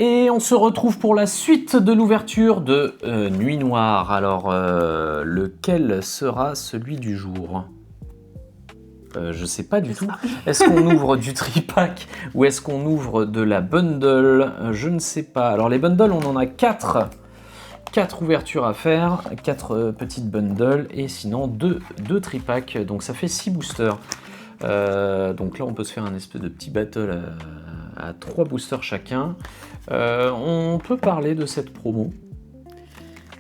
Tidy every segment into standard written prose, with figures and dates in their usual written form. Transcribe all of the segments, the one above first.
Et on se retrouve pour la suite de l'ouverture de Nuit Noire. Alors, lequel sera celui du jour? Je sais pas du tout. Est-ce qu'on ouvre du tripack ou est-ce qu'on ouvre de la bundle? Je ne sais pas. Alors les bundles, on en a 4. 4 ouvertures à faire, 4 petites bundles et sinon 2 tripacks. Donc ça fait 6 boosters. Donc là, on peut se faire un espèce de petit battle à 3 boosters chacun. On peut parler de cette promo.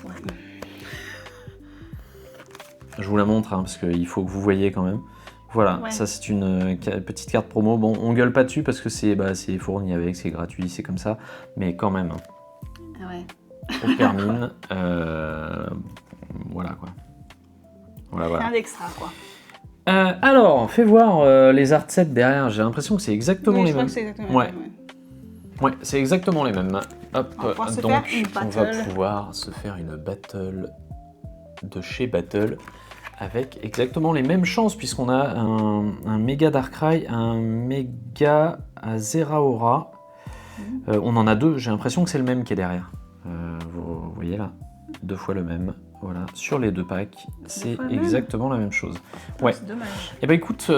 Ouais. Je vous la montre hein, parce qu'il faut que vous voyez quand même. Voilà, ouais. Ça c'est une petite carte promo. Bon, on gueule pas dessus parce que c'est fourni avec, c'est gratuit, c'est comme ça. Mais quand même, Ouais. on termine. Voilà quoi. Voilà. Rien d'extra quoi. Alors, fais voir les art sets derrière. J'ai l'impression que c'est exactement Oui, les je crois mêmes. que c'est exactement Ouais. les mêmes, Ouais, c'est exactement les mêmes. Hop, On va pouvoir se donc faire une on va battle. pouvoir se faire une battle de chez Battle avec exactement les mêmes chances puisqu'on a un méga Darkrai, un méga Zeraora. On en a 2, j'ai l'impression que c'est le même qui est derrière. Vous voyez là, 2 fois le même. Voilà, sur les 2 packs, c'est exactement la même chose. Ouais. C'est dommage. Et bah écoute,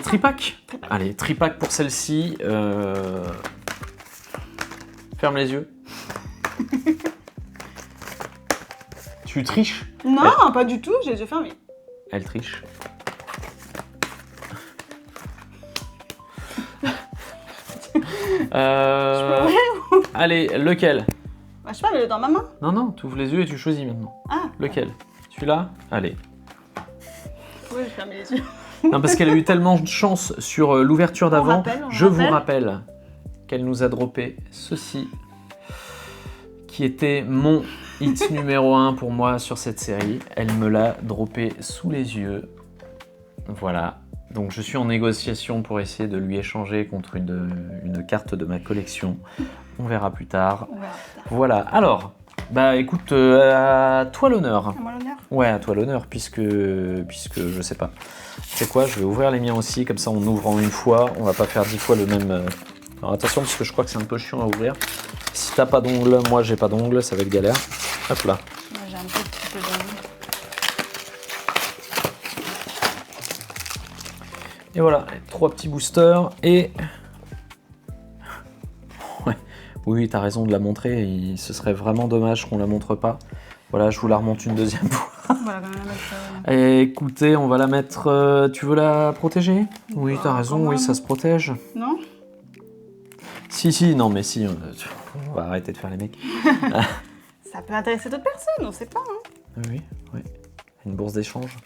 tripack. Allez, tripack pour celle-ci. Ferme les yeux. Tu triches? Non, pas du tout, j'ai les yeux fermés. Elle triche. Allez, lequel? Bah, je sais pas, mais dans ma main. Non, tu ouvres les yeux et tu choisis maintenant. Ah. Lequel? Celui-là? Allez. Oui, j'ai fermé les yeux. Non, parce qu'elle a eu tellement de chance sur l'ouverture d'avant. Je vous rappelle rappelle qu'elle nous a droppé ceci, qui était mon hit numéro 1 pour moi sur cette série. Elle me l'a droppé sous les yeux. Voilà. Donc je suis en négociation pour essayer de lui échanger contre une carte de ma collection. On verra plus tard. Voilà. Alors, bah écoute, à toi l'honneur. À moi l'honneur. Ouais, à toi l'honneur, puisque je sais pas. C'est quoi? Je vais ouvrir les miens aussi, comme ça on ouvre en une fois. On va pas faire 10 fois le même. Alors attention, parce que je crois que c'est un peu chiant à ouvrir. Si t'as pas d'ongles, moi j'ai pas d'ongles, ça va être galère. Hop là. Moi j'ai un petit peu d'ongles. Et voilà, 3 petits boosters et... Ouais. Oui, t'as raison de la montrer, ce serait vraiment dommage qu'on la montre pas. Voilà, je vous la remonte une deuxième fois. Voilà, quand même, Et écoutez, on va la mettre... tu veux la protéger? Oui, t'as raison, oui, ça se protège. Non? Si, non, mais si, on va arrêter de faire les mecs. Ça peut intéresser d'autres personnes, on sait pas. Hein. Oui. Une bourse d'échange.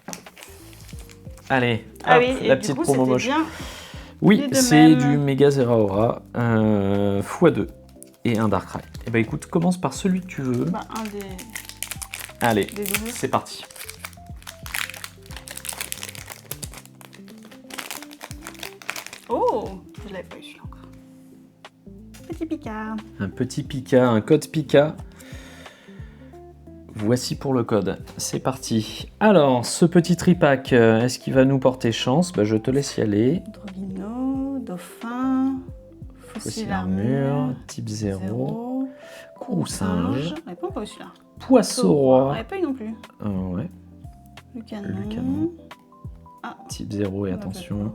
Allez, Ah hop, oui, la petite promo moche. Bien. Oui, c'est du méga Zeraora x2 et un Darkrai. Et bah écoute, commence par celui que tu veux. Bah, un des... Allez, des doubles. c'est parti. Oh, je l'avais pas eu celui-là encore. Petit Pika. Un petit Pika, un code Pika. Voici pour le code, c'est parti. Alors, ce petit tripack, est-ce qu'il va nous porter chance? Bah, je te laisse y aller. Droguino, Dauphin, Fossile armure, type 0, Courroucinge, On n'avait pas eu celui-là. On Poisson-roi. n'avait pas eu non plus. Ouais, Lucanon. Ah. Type 0 et attention.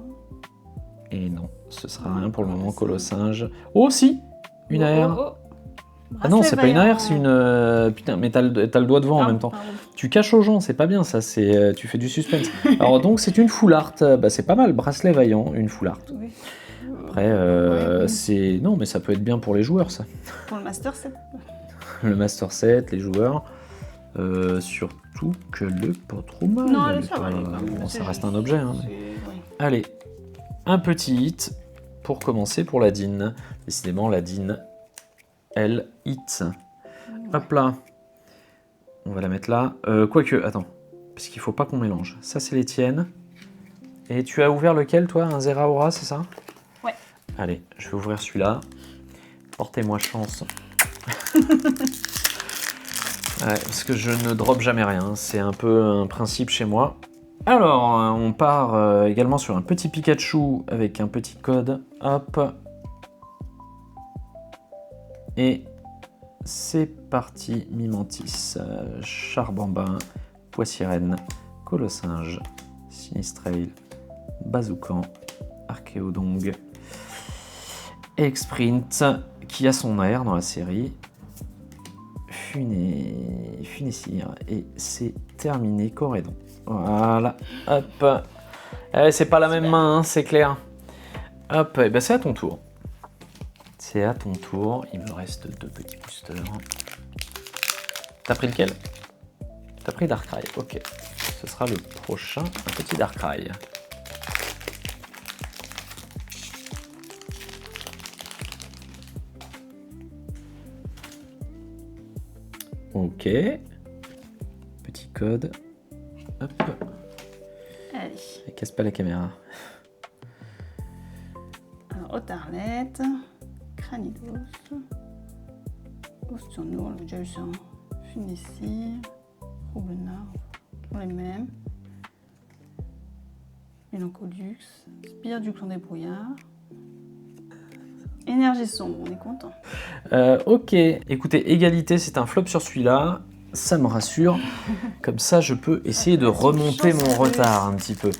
Et non, ce sera rien pour le moment, Colossinge. Oh si, une AR. Ah non, c'est pas une AR, c'est une... Putain, mais t'as le doigt devant en même temps. Pardon. Tu caches aux gens, c'est pas bien ça, tu fais du suspense. Alors donc c'est une full art, bah, c'est pas mal, bracelet vaillant, une full art. Oui. Après, c'est... Non, mais ça peut être bien pour les joueurs, ça. Pour le Master 7. Le Master 7, les joueurs. Surtout que le pas trop mal. Non, ça va. Bon, ça reste un objet. Hein, mais... Oui. Allez, un petit hit pour commencer pour la Dean. Décidément, la Dean, elle hit. Hop là. On va la mettre là. Quoique, attends. Parce qu'il faut pas qu'on mélange. Ça, c'est les tiennes. Et tu as ouvert lequel, toi? Un Zeraora, c'est ça? Ouais. Allez, je vais ouvrir celui-là. Portez-moi chance. Ouais, parce que je ne drop jamais rien. C'est un peu un principe chez moi. Alors, on part également sur un petit Pikachu avec un petit code. Hop. Et c'est parti, Mimantis, Charbambin, Poissirène, Colossinge, Sinistrail, Bazoukan, Archéodong, Exprint, qui a son air dans la série, Funessir, et c'est terminé, Corédon. Voilà, hop. C'est pas la même main, hein, c'est clair. Hop, et ben c'est à ton tour. C'est à ton tour, il me reste 2 petits boosters. T'as pris lequel? T'as pris Darkrai, ok. Ce sera le prochain, un petit Darkrai. Ok. Petit code. Hop. Allez. Et casse pas la caméra. Alors, Otarlette, Cranidos, Osturnour, on l'a déjà eu ça. Funessir, Roubenard, toujours les mêmes. Mélancodux, Spire du clan des brouillards. Énergie sombre, on est content. Ok, écoutez, égalité, c'est un flop sur celui-là. Ça me rassure. Comme ça, je peux essayer de remonter mon retard un petit peu.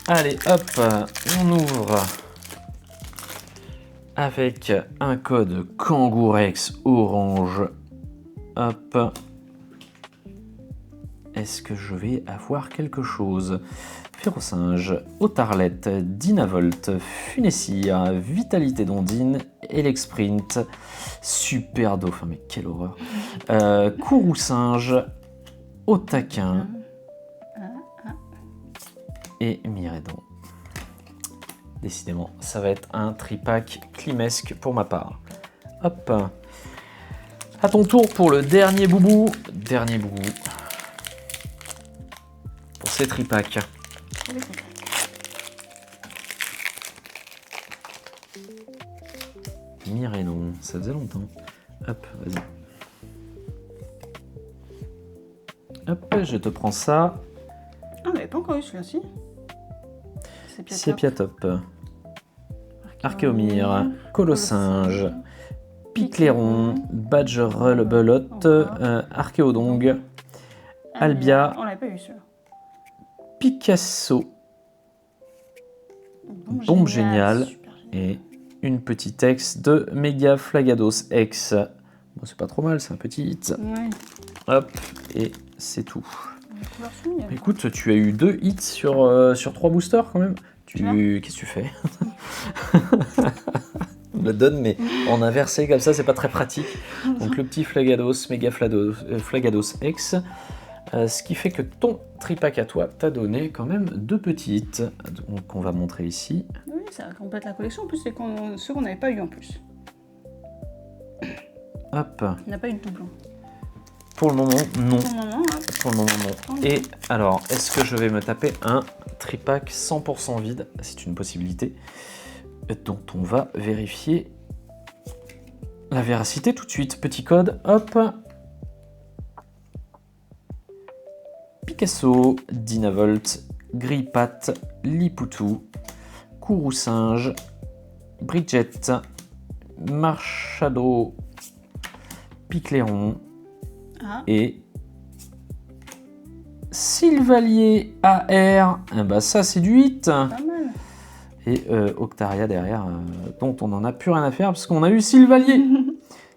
Allez, hop, on ouvre avec un code Kangourex orange. Hop. Est-ce que je vais avoir quelque chose? Férocinge, Otarlette, Dynavolt, Funessir, Vitalité d'Ondine, Elexprint, Super Dauphin, mais quelle horreur. Courroucinge, Otaquin et Miredon. Décidément, ça va être un tripack climesque pour ma part. Hop. À ton tour pour le dernier boubou. Dernier boubou. Pour ces tripacks. Miredon, ça faisait longtemps. Hop, vas-y. Hop, je te prends ça. Ah, on n'avait pas encore eu celui-là-ci. Sépiatop. Archéomir, Colossinge, Picléron, Badgerbelote, Archéodong, Albia, On l'avait pas eu celui-là. Picasso, Bombe géniale super génial. et une petite ex de Mega Flagados X. Bon, c'est pas trop mal, c'est un petit hit. Ouais. Hop, et c'est tout. La couleur souligne. Écoute, tu as eu 2 hits sur 3 boosters quand même. Qu'est-ce que tu fais? On le donne, mais en inversé comme ça, c'est pas très pratique. Donc le petit Flagados, Mega Flagados X. Ce qui fait que ton tripack à toi t'a donné quand même 2 petits hits. Donc on va montrer ici. Oui, ça complète la collection. En plus, c'est ceux qu'on n'avait pas eu en plus. Hop. On n'a pas eu de doublon. Pour le moment, non. Pour le moment, hein. Pour le moment, non. Et alors, est-ce que je vais me taper un tripack 100% vide? C'est une possibilité dont on va vérifier la véracité tout de suite. Petit code, hop. Picasso, Dynavolt, Grippat, Lipoutou, Courroucinge, Bridget, Marchado, Picléron et Sylvalier AR. Ah bah ça c'est du 8. Pas mal. Et Octaria derrière, dont on n'en a plus rien à faire parce qu'on a eu Sylvalier.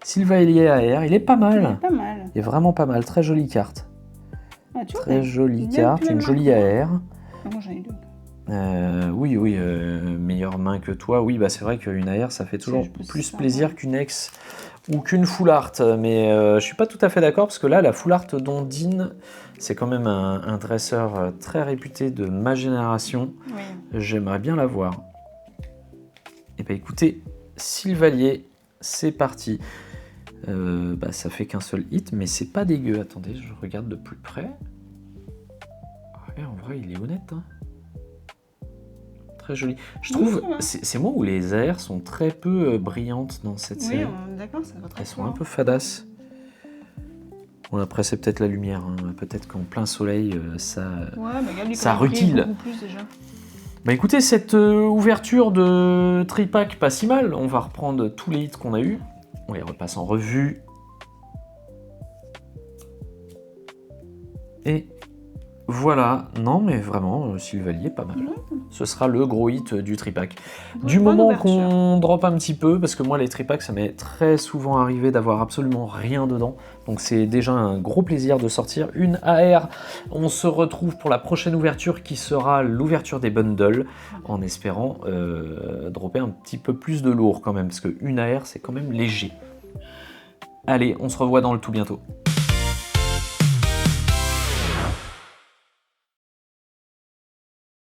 Sylvalier AR, il est pas mal. Il est pas mal. Il est vraiment pas mal, très jolie carte. Ah, tu vois, Très jolie bien carte, plus une la jolie main. AR. Ah, moi j'en ai deux. Oui, meilleure main que toi. Oui, bah c'est vrai qu'une AR, ça fait toujours plus plaisir qu'une ex ou qu'une full art. Mais je suis pas tout à fait d'accord parce que là, la full art d'Ondine, c'est quand même un dresseur très réputé de ma génération. Oui. J'aimerais bien la voir. Et bah écoutez, Sylvalier, c'est parti. Bah ça fait qu'un seul hit, mais c'est pas dégueu. Attendez, je regarde de plus près. Ouais, en vrai, il est honnête. Hein. Très joli. Je trouve, c'est moi où les AR sont très peu brillantes dans cette série. Oui, on est d'accord, ça va très Elles sont un peu fadasses. Bon, après, c'est peut-être la lumière. Hein. Peut-être qu'en plein soleil, ça rutile. Plus déjà. Bah écoutez, cette ouverture de tripack, pas si mal. On va reprendre tous les hits qu'on a eu. On les repasse en revue. Et voilà, non mais vraiment, Sylvalier, pas mal. Ce sera le gros hit du tripack. Du Bonne moment ouverture. qu'on drop un petit peu, parce que moi les tripacks, ça m'est très souvent arrivé d'avoir absolument rien dedans. Donc c'est déjà un gros plaisir de sortir une AR. On se retrouve pour la prochaine ouverture qui sera l'ouverture des bundles, en espérant dropper un petit peu plus de lourd quand même, parce qu'une AR c'est quand même léger. Allez, on se revoit dans le tout bientôt.